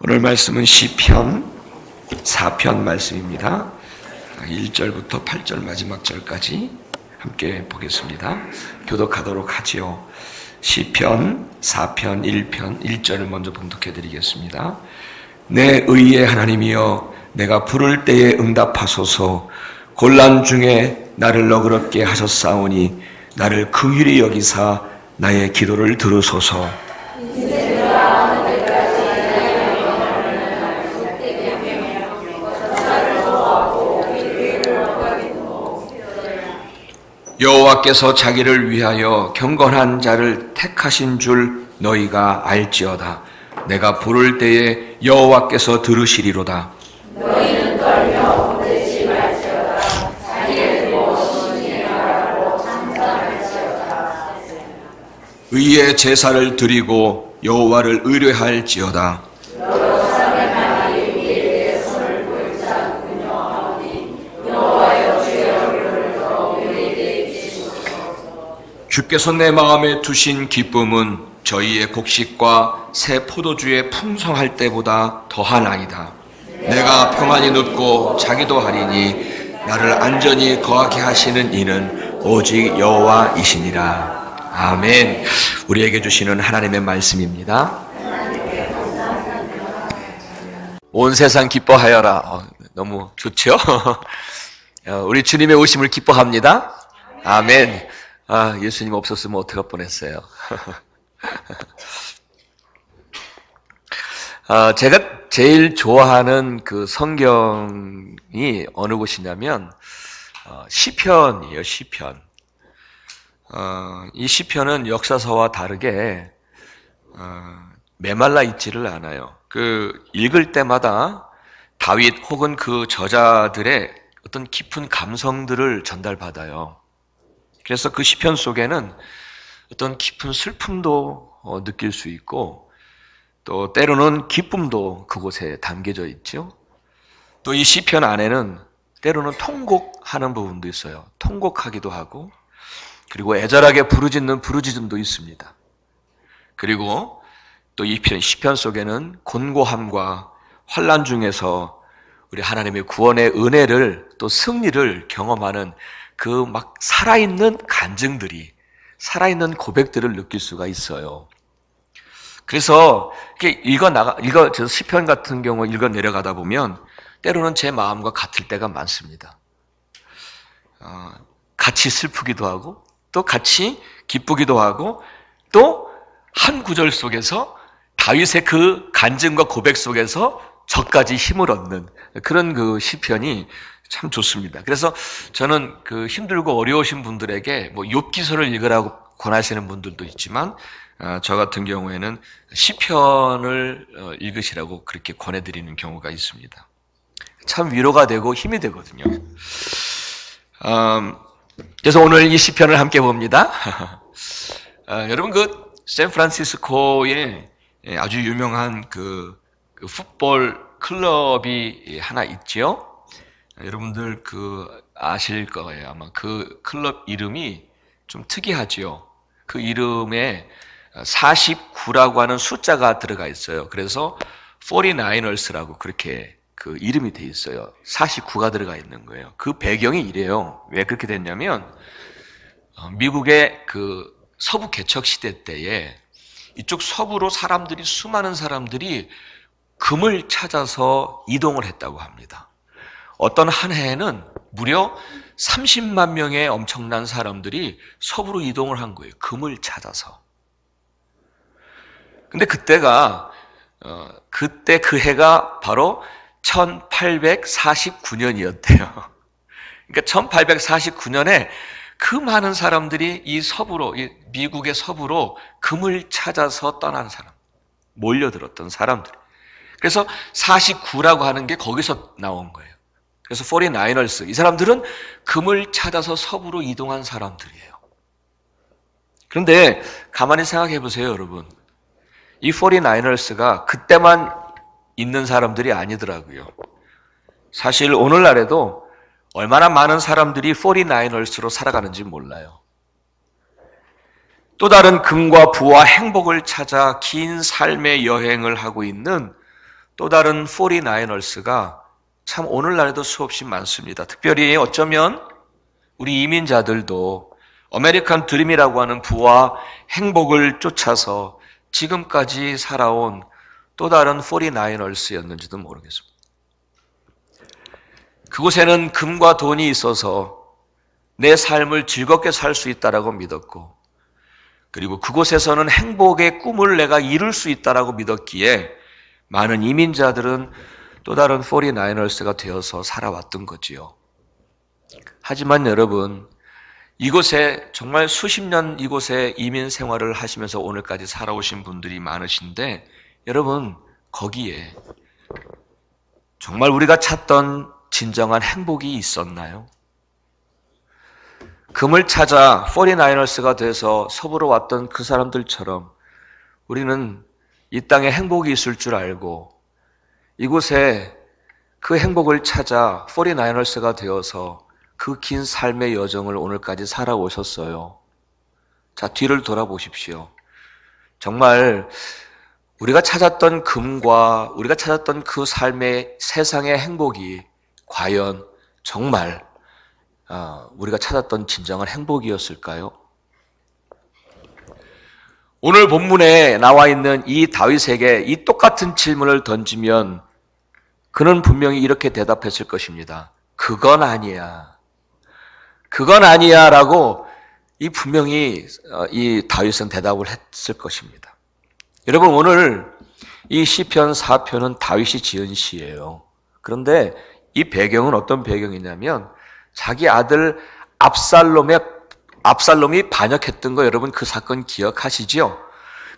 오늘 말씀은 시편 4편 말씀입니다. 1절부터 8절 마지막 절까지 함께 보겠습니다. 교독하도록 하지요. 시편 4편 1편 1절을 먼저 봉독해 드리겠습니다. 내 의의 하나님이여, 내가 부를 때에 응답하소서. 곤란 중에 나를 너그럽게 하셨사오니 나를 긍휼히 여기사 나의 기도를 들으소서. 여호와께서 자기를 위하여 경건한 자를 택하신 줄 너희가 알지어다. 내가 부를 때에 여호와께서 들으시리로다. 너희는 떨며 붙들지 말지어다. 자기를 들고 신의 나라로 찬송할지어다. 의의 제사를 드리고 여호와를 의뢰할지어다. 주께서 내 마음에 두신 기쁨은 저희의 곡식과 새 포도주의 풍성할 때보다 더하나이다. 내가 평안히 눕고 자기도 하리니 나를 안전히 거하게 하시는 이는 오직 여호와이시니라. 아멘. 우리에게 주시는 하나님의 말씀입니다. 온 세상 기뻐하여라. 너무 좋죠? 우리 주님의 오심을 기뻐합니다. 아멘. 예수님 없었으면 어떡할 뻔했어요. 제가 제일 좋아하는 그 성경이 어느 곳이냐면 시편이에요. 시편. 이 시편은 역사서와 다르게 메말라 있지를 않아요. 읽을 때마다 다윗 혹은 그 저자들의 어떤 깊은 감성들을 전달받아요. 그래서 그 시편 속에는 어떤 깊은 슬픔도 느낄 수 있고, 또 때로는 기쁨도 그곳에 담겨져 있죠. 또 이 시편 안에는 때로는 통곡하는 부분도 있어요. 통곡하기도 하고, 그리고 애절하게 부르짖는 부르짖음도 있습니다. 그리고 또 이 시편 속에는 곤고함과 환난 중에서 우리 하나님의 구원의 은혜를 또 승리를 경험하는 그 막 살아있는 간증들이, 살아있는 고백들을 느낄 수가 있어요. 그래서 저 시편 같은 경우 읽어 내려가다 보면 때로는 제 마음과 같을 때가 많습니다. 같이 슬프기도 하고, 또 같이 기쁘기도 하고, 또 한 구절 속에서 다윗의 그 간증과 고백 속에서 저까지 힘을 얻는 그런 그 시편이 참 좋습니다. 그래서 저는 힘들고 어려우신 분들에게 욥기서를 읽으라고 권하시는 분들도 있지만, 저 같은 경우에는 시편을 읽으시라고 그렇게 권해드리는 경우가 있습니다. 참 위로가 되고 힘이 되거든요. 그래서 오늘 이 시편을 함께 봅니다. 여러분 샌프란시스코에 아주 유명한 풋볼 클럽이 하나 있죠. 여러분들 아실 거예요. 아마 그 클럽 이름이 좀 특이하죠. 그 이름에 49라고 하는 숫자가 들어가 있어요. 그래서 49ers라고 그렇게 그 이름이 돼 있어요. 49가 들어가 있는 거예요. 그 배경이 이래요. 왜 그렇게 됐냐면, 미국의 서부 개척 시대 때에 이쪽 서부로 수많은 사람들이 금을 찾아서 이동을 했다고 합니다. 어떤 한 해에는 무려 30만 명의 엄청난 사람들이 서부로 이동을 한 거예요. 금을 찾아서. 근데 그때 그 해가 바로 1849년이었대요. 그러니까 1849년에 그 많은 사람들이 이 미국의 서부로 금을 찾아서 떠난 사람, 몰려들었던 사람들. 그래서 49라고 하는 게 거기서 나온 거예요. 그래서 49ers, 이 사람들은 금을 찾아서 서부로 이동한 사람들이에요. 그런데 가만히 생각해 보세요, 여러분. 이 49ers가 그때만 있는 사람들이 아니더라고요. 사실 오늘날에도 얼마나 많은 사람들이 49ers로 살아가는지 몰라요. 또 다른 금과 부와 행복을 찾아 긴 삶의 여행을 하고 있는 또 다른 49ers가 참 오늘날에도 수없이 많습니다. 특별히 어쩌면 우리 이민자들도 아메리칸 드림이라고 하는 부와 행복을 쫓아서 지금까지 살아온 또 다른 49ers였는지도 모르겠습니다. 그곳에는 금과 돈이 있어서 내 삶을 즐겁게 살 수 있다라고 믿었고, 그리고 그곳에서는 행복의 꿈을 내가 이룰 수 있다라고 믿었기에 많은 이민자들은 또 다른 49ers가 되어서 살아왔던 거지요. 하지만 여러분, 이곳에 정말 수십 년 이곳에 이민 생활을 하시면서 오늘까지 살아오신 분들이 많으신데, 여러분 거기에 정말 우리가 찾던 진정한 행복이 있었나요? 금을 찾아 49ers가 돼서 서부로 왔던 그 사람들처럼 우리는 이 땅에 행복이 있을 줄 알고 이곳에 그 행복을 찾아 49ers가 되어서 그 긴 삶의 여정을 오늘까지 살아오셨어요. 자, 뒤를 돌아보십시오. 정말 우리가 찾았던 금과 우리가 찾았던 그 삶의 세상의 행복이 과연 정말 우리가 찾았던 진정한 행복이었을까요? 오늘 본문에 나와 있는 이 다윗에게 이 똑같은 질문을 던지면 그는 분명히 이렇게 대답했을 것입니다. 그건 아니야. 그건 아니야 라고 분명히 이 다윗은 대답을 했을 것입니다. 여러분, 오늘 이 시편 4편은 다윗이 지은 시예요. 그런데 이 배경은 어떤 배경이냐면 자기 아들 압살롬이 반역했던 거 여러분 그 사건 기억하시죠?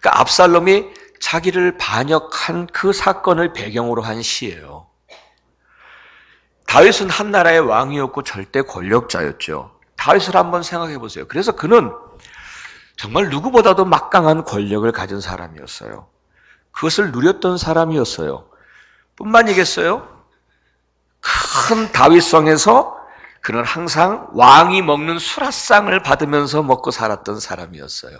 그러니까 압살롬이 자기를 반역한 그 사건을 배경으로 한 시예요. 다윗은 한 나라의 왕이었고 절대 권력자였죠. 다윗을 한번 생각해 보세요. 그래서 그는 정말 누구보다도 막강한 권력을 가진 사람이었어요. 그것을 누렸던 사람이었어요. 뿐만이겠어요? 큰 다윗성에서 그는 항상 왕이 먹는 수라상을 받으면서 먹고 살았던 사람이었어요.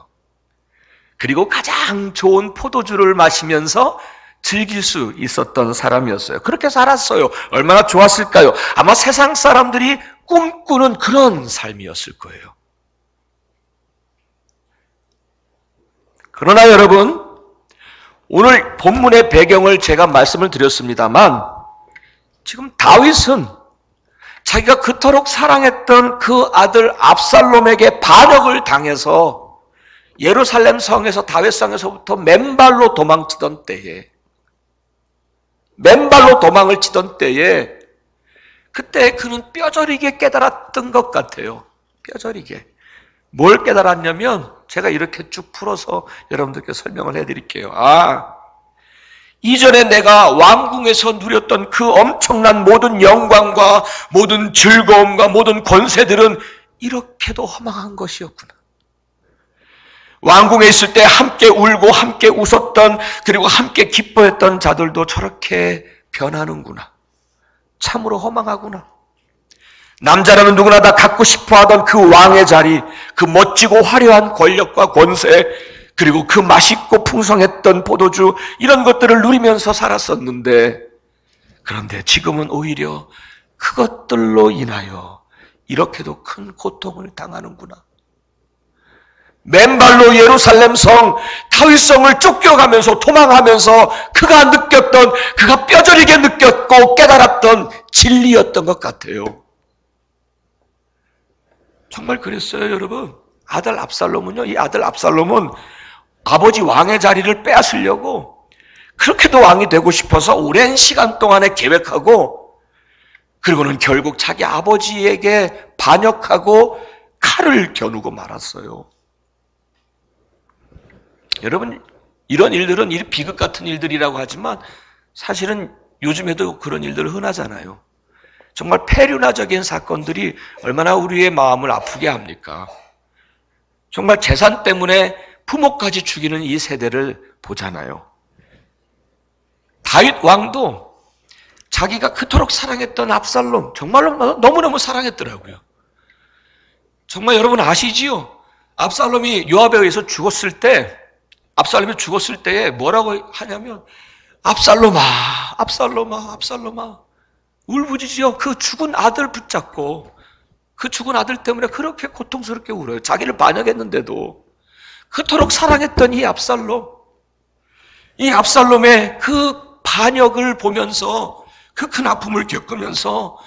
그리고 가장 좋은 포도주를 마시면서 즐길 수 있었던 사람이었어요. 그렇게 살았어요. 얼마나 좋았을까요? 아마 세상 사람들이 꿈꾸는 그런 삶이었을 거예요. 그러나 여러분, 오늘 본문의 배경을 제가 말씀을 드렸습니다만 지금 다윗은 자기가 그토록 사랑했던 그 아들 압살롬에게 반역을 당해서 예루살렘 성에서 다윗성에서부터 맨발로 도망치던 때에 그때 그는 뼈저리게 깨달았던 것 같아요. 뼈저리게. 뭘 깨달았냐면 제가 이렇게 쭉 풀어서 여러분들께 설명을 해드릴게요. 이전에 내가 왕궁에서 누렸던 그 엄청난 모든 영광과 모든 즐거움과 모든 권세들은 이렇게도 허망한 것이었구나. 왕궁에 있을 때 함께 울고 함께 웃었던 그리고 함께 기뻐했던 자들도 저렇게 변하는구나. 참으로 허망하구나. 남자라면 누구나 다 갖고 싶어하던 그 왕의 자리, 그 멋지고 화려한 권력과 권세, 그리고 그 맛있고 풍성했던 포도주, 이런 것들을 누리면서 살았었는데, 그런데 지금은 오히려 그것들로 인하여 이렇게도 큰 고통을 당하는구나. 맨발로 예루살렘 성, 다윗성을 쫓겨가면서 도망하면서 그가 뼈저리게 느꼈고 깨달았던 진리였던 것 같아요. 정말 그랬어요, 여러분. 이 아들 압살롬은 아버지 왕의 자리를 빼앗으려고 그렇게도 왕이 되고 싶어서 오랜 시간 동안에 계획하고, 그리고는 결국 자기 아버지에게 반역하고 칼을 겨누고 말았어요. 여러분, 이런 일들은 비극 같은 일들이라고 하지만 사실은 요즘에도 그런 일들 흔하잖아요. 정말 폐륜화적인 사건들이 얼마나 우리의 마음을 아프게 합니까? 정말 재산 때문에 부모까지 죽이는 이 세대를 보잖아요. 다윗 왕도 자기가 그토록 사랑했던 압살롬, 정말로 너무너무 사랑했더라고요. 정말 여러분 아시지요? 압살롬이 요압에 의해서 죽었을 때에 뭐라고 하냐면, 압살롬아, 압살롬아, 압살롬아. 울부짖어 그 죽은 아들 붙잡고 그 죽은 아들 때문에 그렇게 고통스럽게 울어요. 자기를 반역했는데도 그토록 사랑했던 이 압살롬의 그 반역을 보면서 그 큰 아픔을 겪으면서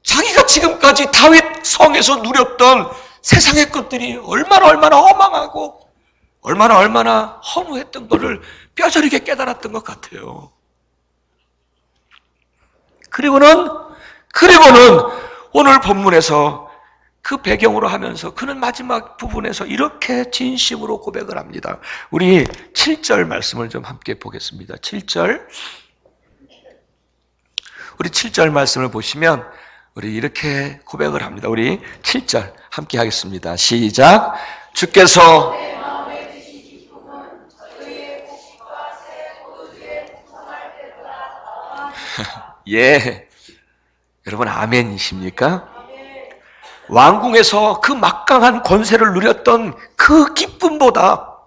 자기가 지금까지 다윗 성에서 누렸던 세상의 것들이 얼마나 허망하고 얼마나 허무했던 것을 뼈저리게 깨달았던 것 같아요. 그리고는 오늘 본문에서 그 배경으로 하면서 그는 마지막 부분에서 이렇게 진심으로 고백을 합니다. 우리 7절 말씀을 좀 함께 보겠습니다. 7절. 우리 7절 말씀을 보시면 우리 이렇게 고백을 합니다. 우리 7절 함께 하겠습니다. 시작. 주께서 예. 여러분 아멘이십니까? 왕궁에서 그 막강한 권세를 누렸던 그 기쁨보다,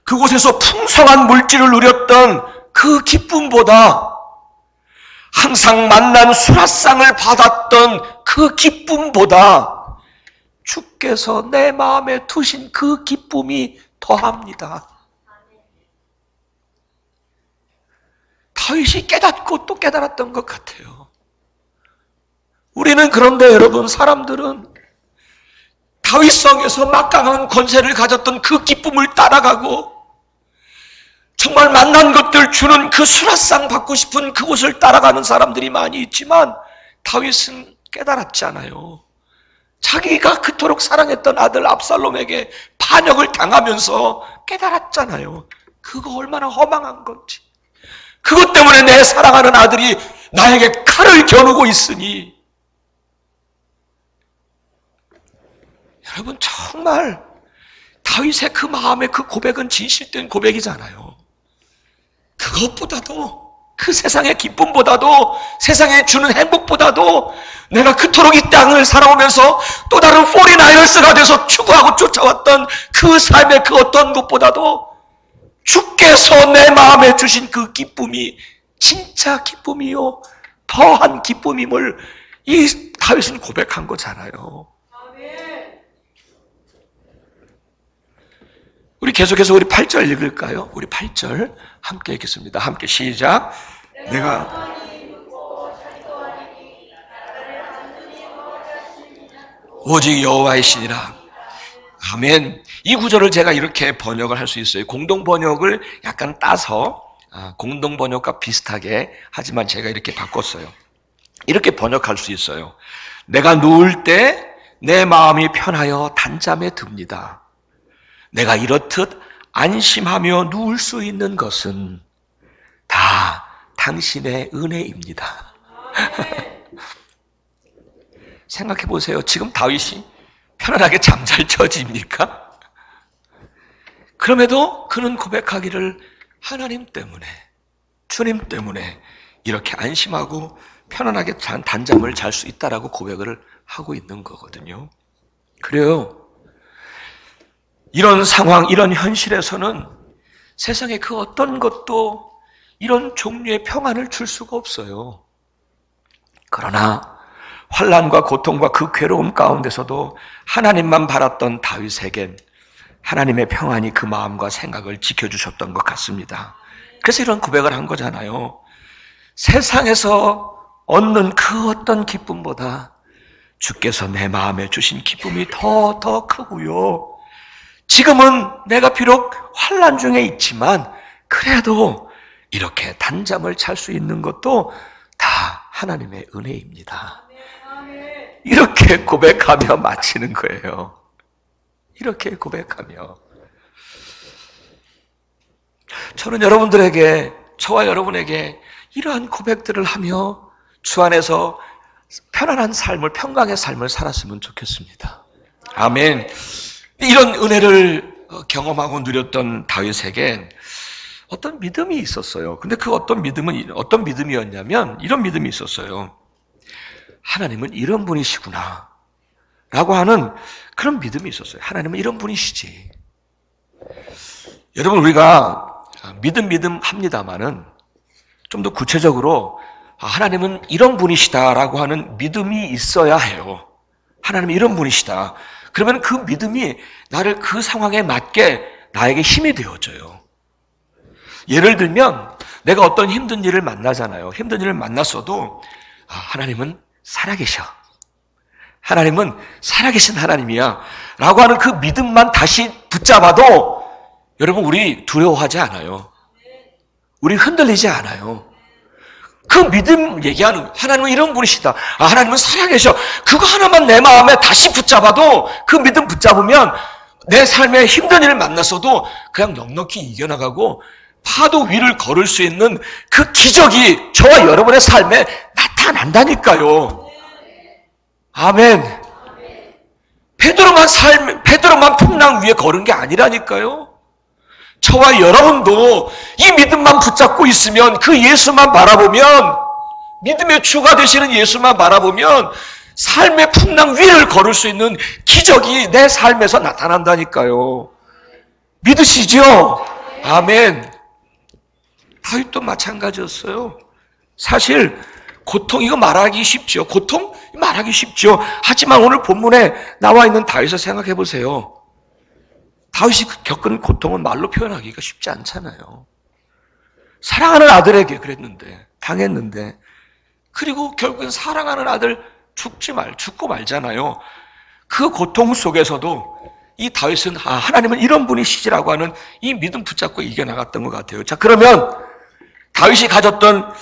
그곳에서 풍성한 물질을 누렸던 그 기쁨보다, 항상 만난 수라상을 받았던 그 기쁨보다 주께서 내 마음에 두신 그 기쁨이 더합니다. 다윗이 깨닫고 또 깨달았던 것 같아요. 우리는 그런데 여러분, 사람들은 다윗성에서 막강한 권세를 가졌던 그 기쁨을 따라가고 정말 만난 것들 주는 그 수라상 받고 싶은 그곳을 따라가는 사람들이 많이 있지만 다윗은 깨달았지 않아요. 자기가 그토록 사랑했던 아들 압살롬에게 반역을 당하면서 깨달았잖아요. 그거 얼마나 허망한 건지. 그것 때문에 내 사랑하는 아들이 나에게 칼을 겨누고 있으니. 여러분, 정말 다윗의 그 마음의 그 고백은 진실된 고백이잖아요. 그것보다도, 그 세상의 기쁨보다도, 세상에 주는 행복보다도 내가 그토록 이 땅을 살아오면서 또 다른 49ers가 돼서 추구하고 쫓아왔던 그 삶의 그 어떤 것보다도 주께서 내 마음에 주신 그 기쁨이 진짜 기쁨이요, 더한 기쁨임을 이 다윗은 고백한 거잖아요. 우리 계속해서 우리 8절 읽을까요? 우리 8절 함께 읽겠습니다. 함께 시작. 내가 오직 여호와의 신이라. 아멘. 이 구절을 제가 이렇게 번역을 할 수 있어요. 공동 번역을 약간 따서 공동 번역과 비슷하게, 하지만 제가 이렇게 바꿨어요. 이렇게 번역할 수 있어요. 내가 누울 때 내 마음이 편하여 단잠에 듭니다. 내가 이렇듯 안심하며 누울 수 있는 것은 다 당신의 은혜입니다. 생각해 보세요. 지금 다윗이 편안하게 잠잘 처지입니까? 그럼에도 그는 고백하기를 하나님 때문에, 주님 때문에 이렇게 안심하고 편안하게 단잠을 잘 수 있다라고 고백을 하고 있는 거거든요. 그래요. 이런 상황, 이런 현실에서는 세상에 그 어떤 것도 이런 종류의 평안을 줄 수가 없어요. 그러나 환난과 고통과 그 괴로움 가운데서도 하나님만 바랐던 다윗에겐 하나님의 평안이 그 마음과 생각을 지켜주셨던 것 같습니다. 그래서 이런 고백을 한 거잖아요. 세상에서 얻는 그 어떤 기쁨보다 주께서 내 마음에 주신 기쁨이 더 크고요. 지금은 내가 비록 환난 중에 있지만 그래도 이렇게 단잠을 잘 수 있는 것도 다 하나님의 은혜입니다. 이렇게 고백하며 마치는 거예요. 이렇게 고백하며. 저는 여러분들에게, 저와 여러분에게 이러한 고백들을 하며 주 안에서 편안한 삶을, 평강의 삶을 살았으면 좋겠습니다. 아멘. 이런 은혜를 경험하고 누렸던 다윗에겐 어떤 믿음이 있었어요. 근데 그 어떤 믿음은 어떤 믿음이었냐면 이런 믿음이 있었어요. 하나님은 이런 분이시구나 라고 하는 그런 믿음이 있었어요. 하나님은 이런 분이시지. 여러분, 우리가 믿음 합니다마는 좀 더 구체적으로 하나님은 이런 분이시다라고 하는 믿음이 있어야 해요. 하나님은 이런 분이시다. 그러면 그 믿음이 나를 그 상황에 맞게 나에게 힘이 되어줘요. 예를 들면 내가 어떤 힘든 일을 만나잖아요. 힘든 일을 만났어도 하나님은 살아계셔. 하나님은 살아계신 하나님이야 라고 하는 그 믿음만 다시 붙잡아도 여러분 우리 두려워하지 않아요. 우리 흔들리지 않아요. 그 믿음 얘기하는 하나님은 이런 분이시다. 하나님은 살아계셔. 그거 하나만 내 마음에 다시 붙잡아도 그 믿음 붙잡으면 내 삶에 힘든 일을 만났어도 그냥 넉넉히 이겨나가고 파도 위를 걸을 수 있는 그 기적이 저와 여러분의 삶에 나타난다니까요. 아멘. 베드로만 풍랑 위에 걸은 게 아니라니까요. 저와 여러분도 이 믿음만 붙잡고 있으면 그 예수만 바라보면 믿음의 주가 되시는 예수만 바라보면 삶의 풍랑 위를 걸을 수 있는 기적이 내 삶에서 나타난다니까요. 믿으시죠? 아멘. 다윗도 마찬가지였어요. 사실 고통 이거 말하기 쉽죠. 고통 말하기 쉽죠. 하지만 오늘 본문에 나와 있는 다윗을 생각해 보세요. 다윗이 겪은 고통은 말로 표현하기가 쉽지 않잖아요. 사랑하는 아들에게 그랬는데 당했는데 그리고 결국엔 사랑하는 아들 죽고 말잖아요. 그 고통 속에서도 이 다윗은 하나님은 이런 분이시지라고 하는 이 믿음 붙잡고 이겨나갔던 것 같아요. 자, 그러면 다윗이 가졌던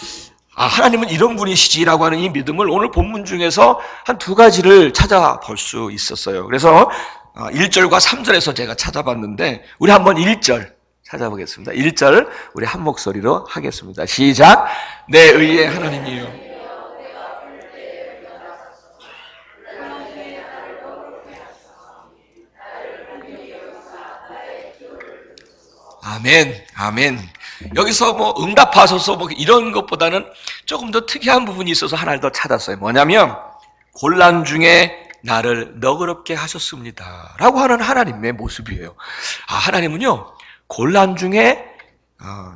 하나님은 이런 분이시지라고 하는 이 믿음을 오늘 본문 중에서 한 두 가지를 찾아볼 수 있었어요. 그래서 1절과 3절에서 제가 찾아봤는데 우리 한번 1절 찾아보겠습니다. 1절 우리 한 목소리로 하겠습니다. 시작. 내 의의 하나님이여. 아멘, 아멘. 여기서 뭐 응답하소서 뭐 이런 것보다는 조금 더 특이한 부분이 있어서 하나를 더 찾았어요. 뭐냐면 곤란 중에 나를 너그럽게 하셨습니다 라고 하는 하나님의 모습이에요. 하나님은요 곤란 중에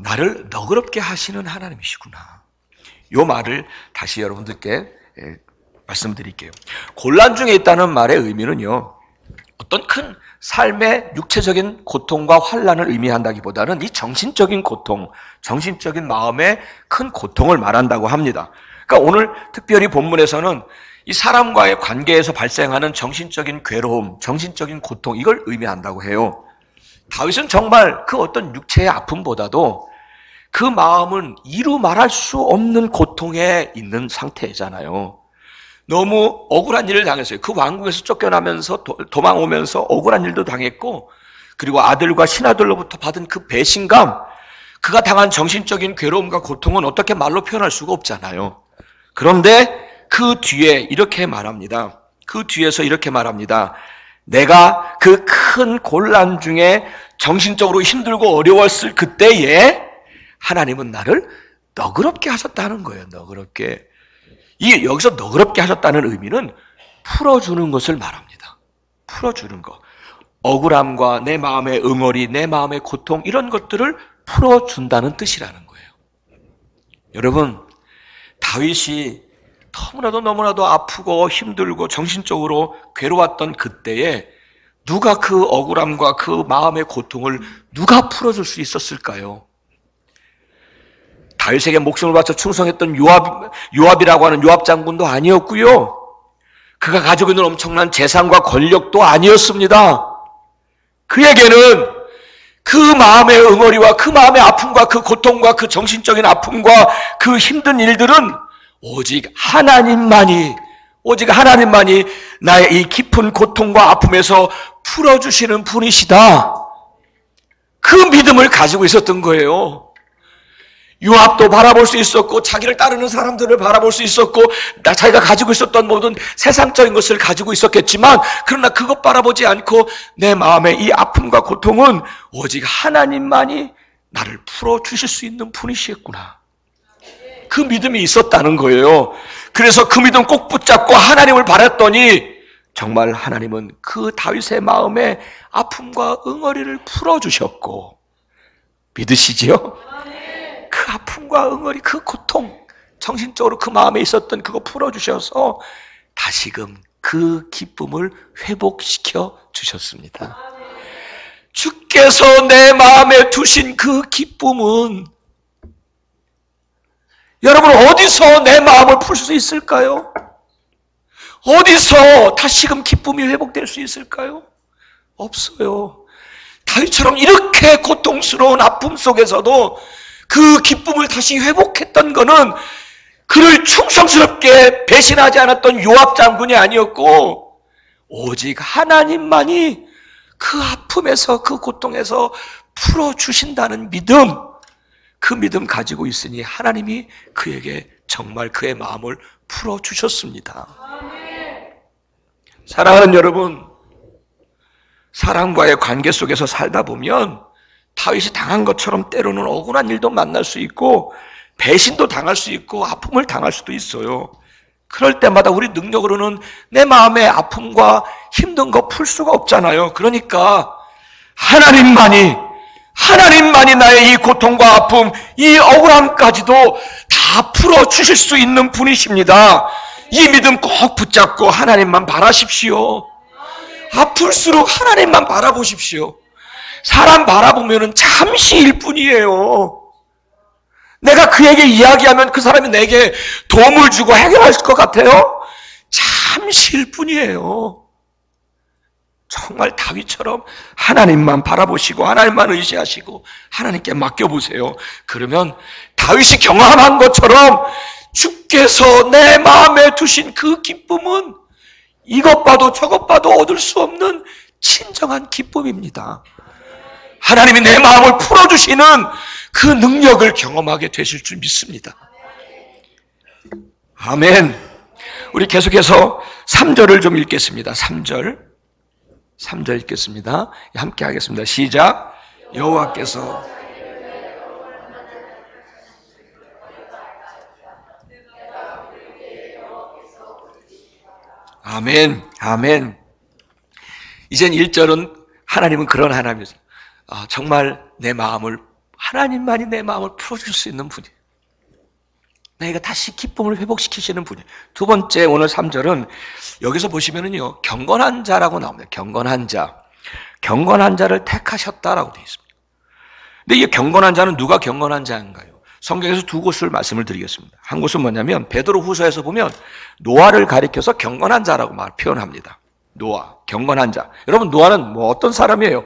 나를 너그럽게 하시는 하나님이시구나. 이 말을 다시 여러분들께 말씀드릴게요. 곤란 중에 있다는 말의 의미는요 어떤 큰 삶의 육체적인 고통과 환난을 의미한다기보다는 이 정신적인 고통, 정신적인 마음의 큰 고통을 말한다고 합니다. 그러니까 오늘 특별히 본문에서는 이 사람과의 관계에서 발생하는 정신적인 괴로움, 정신적인 고통 이걸 의미한다고 해요. 다윗은 정말 그 어떤 육체의 아픔보다도 그 마음은 이루 말할 수 없는 고통에 있는 상태잖아요. 너무 억울한 일을 당했어요. 그 왕국에서 쫓겨나면서 도망오면서 억울한 일도 당했고 그리고 아들과 신하들로부터 받은 그 배신감, 그가 당한 정신적인 괴로움과 고통은 어떻게 말로 표현할 수가 없잖아요. 그런데 그 뒤에 이렇게 말합니다. 그 뒤에서 이렇게 말합니다. 내가 그 큰 곤란 중에 정신적으로 힘들고 어려웠을 그때에 하나님은 나를 너그럽게 하셨다는 거예요. 너그럽게. 여기서 너그럽게 하셨다는 의미는 풀어주는 것을 말합니다. 풀어주는 것. 억울함과 내 마음의 응어리, 내 마음의 고통 이런 것들을 풀어준다는 뜻이라는 거예요. 여러분, 다윗이 너무나도 아프고 힘들고 정신적으로 괴로웠던 그때에 누가 그 억울함과 그 마음의 고통을 누가 풀어줄 수 있었을까요? 다윗에게 목숨을 바쳐 충성했던 요압이라고 하는 요압 장군도 아니었고요. 그가 가지고 있는 엄청난 재산과 권력도 아니었습니다. 그에게는 그 마음의 응어리와 그 마음의 아픔과 그 고통과 그 정신적인 아픔과 그 힘든 일들은 오직 하나님만이 나의 이 깊은 고통과 아픔에서 풀어주시는 분이시다. 그 믿음을 가지고 있었던 거예요. 요압도 바라볼 수 있었고 자기를 따르는 사람들을 바라볼 수 있었고 자기가 가지고 있었던 모든 세상적인 것을 가지고 있었겠지만 그러나 그것 바라보지 않고 내 마음의 이 아픔과 고통은 오직 하나님만이 나를 풀어주실 수 있는 분이시겠구나. 그 믿음이 있었다는 거예요. 그래서 그 믿음 꼭 붙잡고 하나님을 바랐더니 정말 하나님은 그 다윗의 마음의 아픔과 응어리를 풀어주셨고 믿으시지요? 그 그 아픔과 응어리, 그 고통, 정신적으로 그 마음에 있었던 그거 풀어주셔서 다시금 그 기쁨을 회복시켜 주셨습니다. 주께서 내 마음에 두신 그 기쁨은 여러분 어디서 내 마음을 풀 수 있을까요? 어디서 다시금 기쁨이 회복될 수 있을까요? 없어요. 다윗처럼 이렇게 고통스러운 아픔 속에서도 그 기쁨을 다시 회복했던 것은 그를 충성스럽게 배신하지 않았던 요압 장군이 아니었고 오직 하나님만이 그 아픔에서 그 고통에서 풀어주신다는 믿음, 그 믿음 가지고 있으니 하나님이 그에게 정말 그의 마음을 풀어주셨습니다. 사랑하는 여러분, 사랑과의 관계 속에서 살다 보면 다윗이 당한 것처럼 때로는 억울한 일도 만날 수 있고 배신도 당할 수 있고 아픔을 당할 수도 있어요. 그럴 때마다 우리 능력으로는 내 마음의 아픔과 힘든 거 풀 수가 없잖아요. 그러니까 하나님만이 나의 이 고통과 아픔, 이 억울함까지도 다 풀어주실 수 있는 분이십니다. 이 믿음 꼭 붙잡고 하나님만 바라십시오. 아플수록 하나님만 바라보십시오. 사람 바라보면 잠시일 뿐이에요. 내가 그에게 이야기하면 그 사람이 내게 도움을 주고 해결할 것 같아요? 잠시일 뿐이에요. 정말 다윗처럼 하나님만 바라보시고 하나님만 의지하시고 하나님께 맡겨보세요. 그러면 다윗이 경험한 것처럼 주께서 내 마음에 두신 그 기쁨은 이것 봐도 저것 봐도 얻을 수 없는 진정한 기쁨입니다. 하나님이 내 마음을 풀어주시는 그 능력을 경험하게 되실 줄 믿습니다. 아멘. 우리 계속해서 3절을 좀 읽겠습니다. 3절 읽겠습니다. 함께 하겠습니다. 시작. 여호와께서 아멘, 아멘. 이젠 1절은 하나님은 그런 하나님이세요. 정말 하나님만이 내 마음을 풀어줄 수 있는 분이에요. 내가 다시 기쁨을 회복시키시는 분이에요. 두 번째, 오늘 3절은 여기서 보시면은요, 경건한 자라고 나옵니다. 경건한 자. 경건한 자를 택하셨다라고 되어 있습니다. 근데 이 경건한 자는 누가 경건한 자인가요? 성경에서 두 곳을 말씀을 드리겠습니다. 한 곳은 뭐냐면 베드로 후서에서 보면 노아를 가리켜서 경건한 자라고 표현합니다. 노아, 경건한 자. 여러분, 노아는 어떤 사람이에요?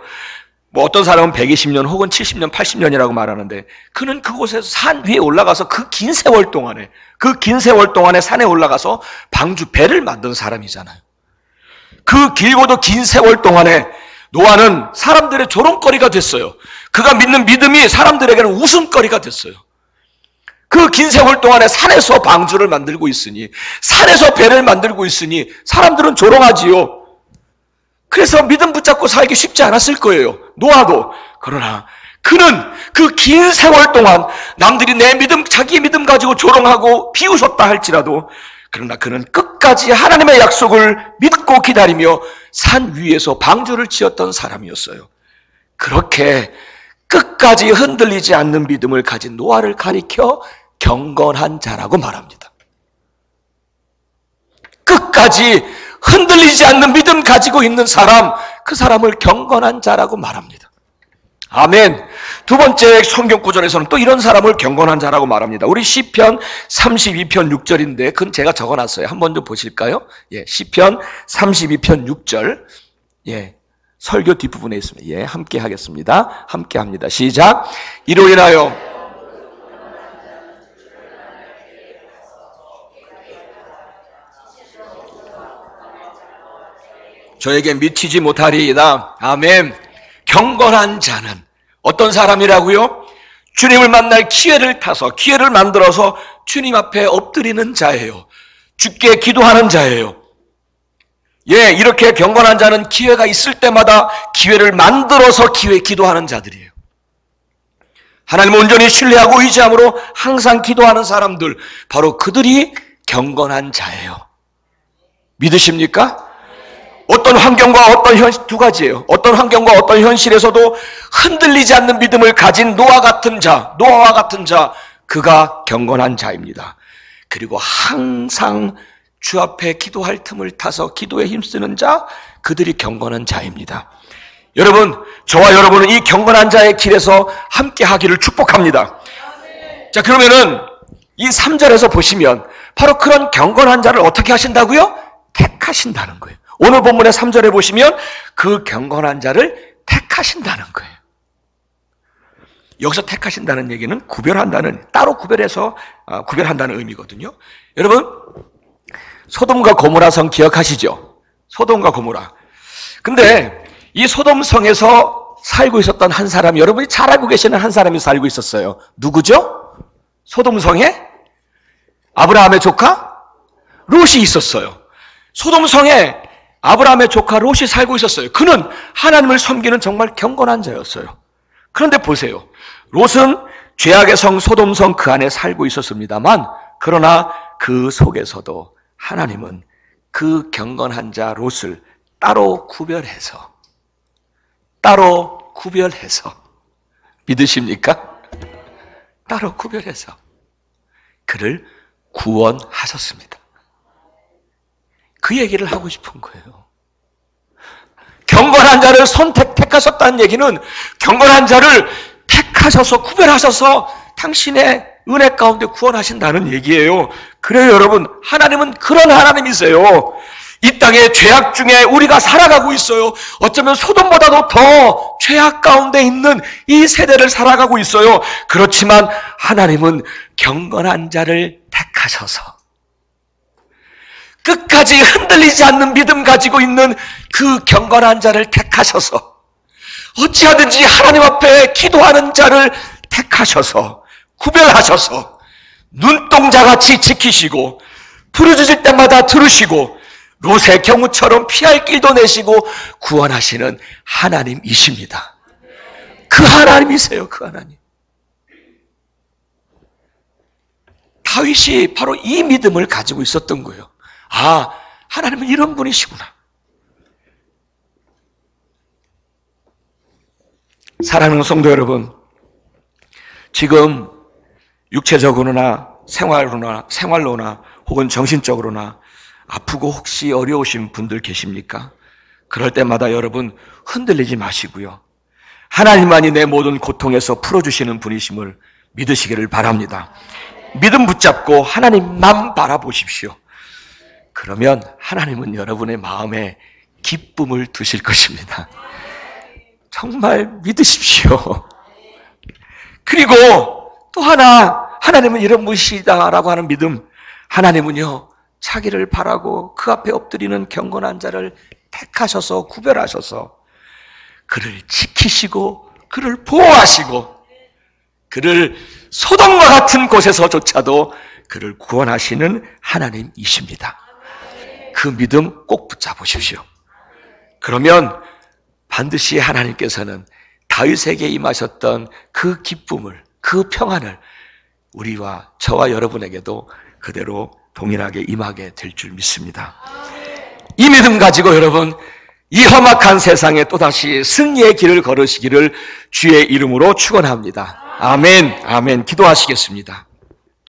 어떤 사람은 120년 혹은 70년, 80년이라고 말하는데 그는 그곳에서 산 위에 올라가서 그 긴 세월 동안에 산에 올라가서 배를 만든 사람이잖아요. 그 길고도 긴 세월 동안에 노아는 사람들의 조롱거리가 됐어요. 그가 믿는 믿음이 사람들에게는 웃음거리가 됐어요. 그 긴 세월 동안에 산에서 방주를 만들고 있으니, 산에서 배를 만들고 있으니 사람들은 조롱하지요. 그래서 믿음 붙잡고 살기 쉽지 않았을 거예요. 노아도. 그러나 그는 그 긴 세월 동안 남들이 자기 믿음 가지고 조롱하고 비웃었다 할지라도 그러나 그는 끝까지 하나님의 약속을 믿고 기다리며 산 위에서 방주를 지었던 사람이었어요. 그렇게 끝까지 흔들리지 않는 믿음을 가진 노아를 가리켜 경건한 자라고 말합니다. 끝까지 흔들리지 않는 믿음 가지고 있는 사람, 그 사람을 경건한 자라고 말합니다. 아멘. 두 번째 성경 구절에서는 또 이런 사람을 경건한 자라고 말합니다. 우리 시편 32편 6절인데 그건 제가 적어놨어요. 한번 좀 보실까요? 시편 32편 6절. 설교 뒷부분에 있습니다. 함께 하겠습니다. 함께 합니다. 시작. 이로 인하여 저에게 미치지 못하리이다. 아멘. 경건한 자는 어떤 사람이라고요? 주님을 만날 기회를 만들어서 주님 앞에 엎드리는 자예요. 주께 기도하는 자예요. 이렇게 경건한 자는 기회가 있을 때마다 기회를 만들어서 기도하는 자들이에요. 하나님을 온전히 신뢰하고 의지함으로 항상 기도하는 사람들, 바로 그들이 경건한 자예요. 믿으십니까? 어떤 환경과 어떤 현실, 두 가지예요. 어떤 환경과 어떤 현실에서도 흔들리지 않는 믿음을 가진 노아와 같은 자, 그가 경건한 자입니다. 그리고 항상 주 앞에 기도할 틈을 타서 기도에 힘쓰는 자, 그들이 경건한 자입니다. 여러분, 저와 여러분은 이 경건한 자의 길에서 함께 하기를 축복합니다. 자, 그러면은 이 3절에서 보시면 바로 그런 경건한 자를 어떻게 하신다고요? 택하신다는 거예요. 오늘 본문의 3절에 보시면 그 경건한 자를 택하신다는 거예요. 여기서 택하신다는 얘기는 구별한다는, 따로 구별해서 구별한다는 의미거든요. 여러분, 소돔과 고모라 성 기억하시죠? 소돔과 고모라. 근데 이 소돔 성에서 살고 있었던 한 사람, 여러분이 잘 알고 계시는 한 사람이 살고 있었어요. 누구죠? 소돔 성에 아브라함의 조카 롯이 있었어요. 소돔 성에 아브라함의 조카 롯이 살고 있었어요. 그는 하나님을 섬기는 정말 경건한 자였어요. 그런데 보세요. 롯은 죄악의 성 소돔 성 그 안에 살고 있었습니다만, 그러나 그 속에서도 하나님은 그 경건한 자 롯을 따로 구별해서 믿으십니까? 따로 구별해서 그를 구원하셨습니다. 그 얘기를 하고 싶은 거예요. 경건한 자를 택하셨다는 얘기는 경건한 자를 택하셔서 구별하셔서 당신의 은혜 가운데 구원하신다는 얘기예요. 그래요, 여러분. 하나님은 그런 하나님이세요. 이 땅에 죄악 중에 우리가 살아가고 있어요. 어쩌면 소돔보다도 더 죄악 가운데 있는 이 세대를 살아가고 있어요. 그렇지만 하나님은 경건한 자를 택하셔서 끝까지 흔들리지 않는 믿음 가지고 있는 그 경건한 자를 택하셔서 어찌하든지 하나님 앞에 기도하는 자를 택하셔서 구별하셔서 눈동자같이 지키시고 부르짖을 때마다 들으시고 롯의 경우처럼 피할 길도 내시고 구원하시는 하나님이십니다. 그 하나님이세요. 그 하나님. 다윗이 바로 이 믿음을 가지고 있었던 거예요. 아, 하나님은 이런 분이시구나. 사랑하는 성도 여러분, 지금 육체적으로나 생활로나 혹은 정신적으로나 아프고 혹시 어려우신 분들 계십니까? 그럴 때마다 여러분 흔들리지 마시고요. 하나님만이 내 모든 고통에서 풀어주시는 분이심을 믿으시기를 바랍니다. 믿음 붙잡고 하나님만 바라보십시오. 그러면 하나님은 여러분의 마음에 기쁨을 두실 것입니다. 정말 믿으십시오. 그리고 또 하나, 하나님은 이런 분이시다라고 하는 믿음. 하나님은요, 자기를 바라고 그 앞에 엎드리는 경건한 자를 택하셔서 구별하셔서 그를 지키시고 그를 보호하시고 그를 소돔과 같은 곳에서조차도 그를 구원하시는 하나님이십니다. 그 믿음 꼭 붙잡으십시오. 그러면 반드시 하나님께서는 다윗에게 임하셨던 그 기쁨을, 그 평안을 우리와 저와 여러분에게도 그대로 동일하게 임하게 될 줄 믿습니다. 이 믿음 가지고 여러분, 이 험악한 세상에 또다시 승리의 길을 걸으시기를 주의 이름으로 축원합니다. 아멘, 아멘. 기도하시겠습니다.